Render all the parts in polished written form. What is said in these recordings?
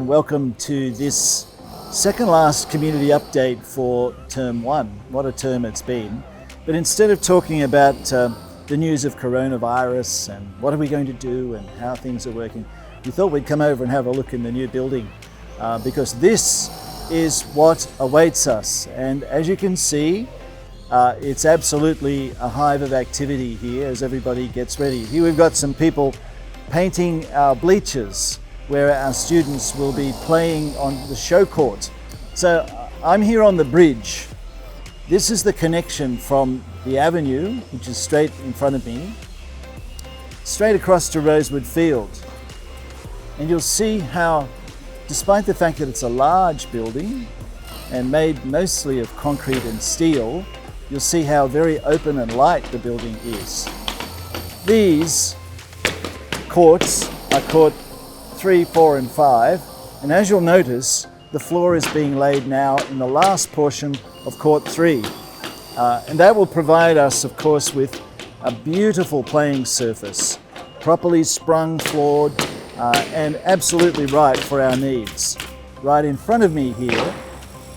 and welcome to this second last community update for term one. What a term it's been. But instead of talking about the news of coronavirus and what are we going to do and how things are working, we thought we'd come over and have a look in the new building because this is what awaits us. And as you can see, it's absolutely a hive of activity here as everybody gets ready. Here we've got some people painting our bleachers where our students will be playing on the show court. So I'm here on the bridge. This is the connection from the avenue, which is straight in front of me, straight across to Rosewood Field. And you'll see how, despite the fact that it's a large building and made mostly of concrete and steel, you'll see how very open and light the building is. These courts are court 3, 4 and 5, and as you'll notice, the floor is being laid now in the last portion of court 3. And that will provide us, of course, with a beautiful playing surface, properly sprung, floored, and absolutely right for our needs. Right in front of me here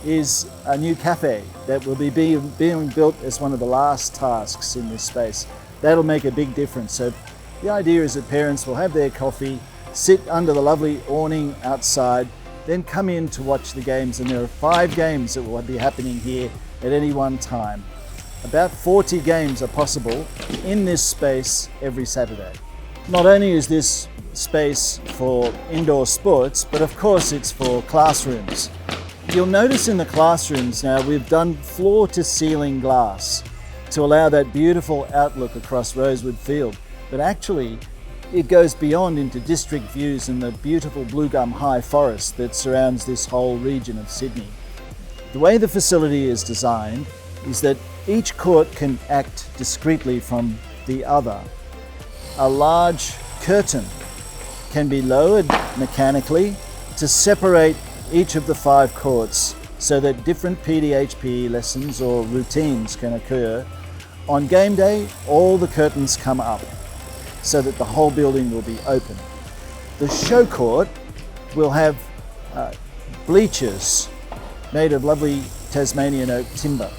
is a new cafe that will be being built as one of the last tasks in this space. That'll make a big difference. So the idea is that parents will have their coffee, sit under the lovely awning outside, then come in to watch the games. And there are 5 games that will be happening here at any one time. About 40 games are possible in this space every Saturday. Not only is this space for indoor sports, but of course it's for classrooms. You'll notice in the classrooms now we've done floor to ceiling glass to allow that beautiful outlook across Rosewood Field. But actually it goes beyond into district views and the beautiful blue gum high forest that surrounds this whole region of Sydney. The way the facility is designed is that each court can act discreetly from the other. A large curtain can be lowered mechanically to separate each of the 5 courts so that different PDHPE lessons or routines can occur. On game day, all the curtains come up so that the whole building will be open. The show court will have bleachers made of lovely Tasmanian oak timber.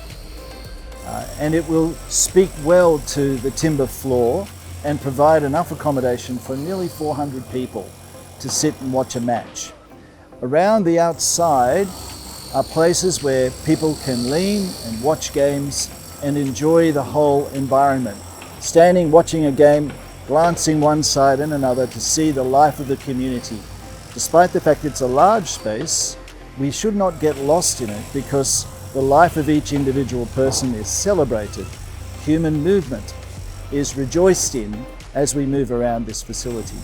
And it will speak well to the timber floor and provide enough accommodation for nearly 400 people to sit and watch a match. Around the outside are places where people can lean and watch games and enjoy the whole environment. Standing, watching a game, glancing one side and another to see the life of the community. Despite the fact it's a large space, we should not get lost in it because the life of each individual person is celebrated. Human movement is rejoiced in as we move around this facility.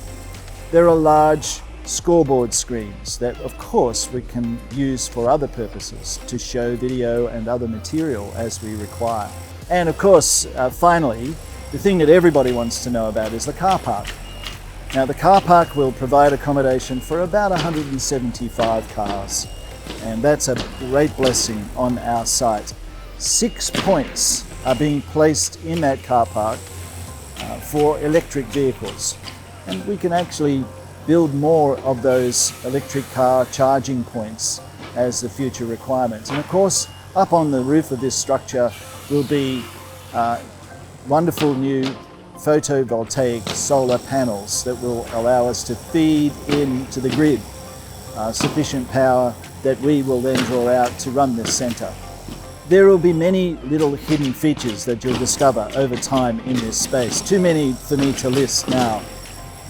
There are large scoreboard screens that of course we can use for other purposes to show video and other material as we require. And of course, finally, the thing that everybody wants to know about is the car park. Now the car park will provide accommodation for about 175 cars, and that's a great blessing on our site. 6 points are being placed in that car park for electric vehicles, and we can actually build more of those electric car charging points as the future requirements. And of course, up on the roof of this structure will be wonderful new photovoltaic solar panels that will allow us to feed into the grid sufficient power that we will then draw out to run this centre. There will be many little hidden features that you'll discover over time in this space. Too many for me to list now.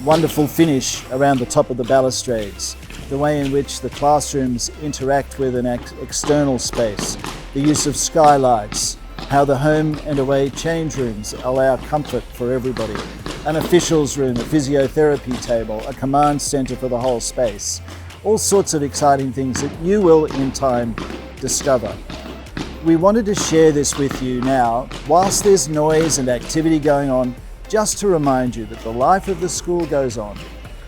Wonderful finish around the top of the balustrades, the way in which the classrooms interact with an external space, the use of skylights, how the home and away change rooms allow comfort for everybody, an officials room, a physiotherapy table, a command centre for the whole space. All sorts of exciting things that you will in time discover. We wanted to share this with you now, whilst there's noise and activity going on, just to remind you that the life of the school goes on,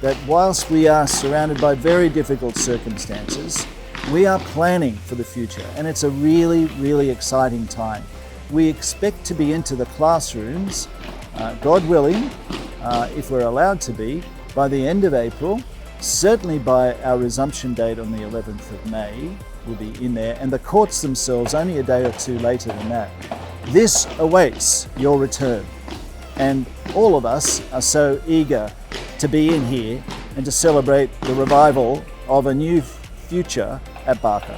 that whilst we are surrounded by very difficult circumstances, we are planning for the future, and it's a really, really exciting time. We expect to be into the classrooms, God willing, if we're allowed to be, by the end of April, certainly by our resumption date on the 11th of May, will be in there, and the courts themselves only a day or two later than that. This awaits your return, and all of us are so eager to be in here and to celebrate the revival of a new future at Barker.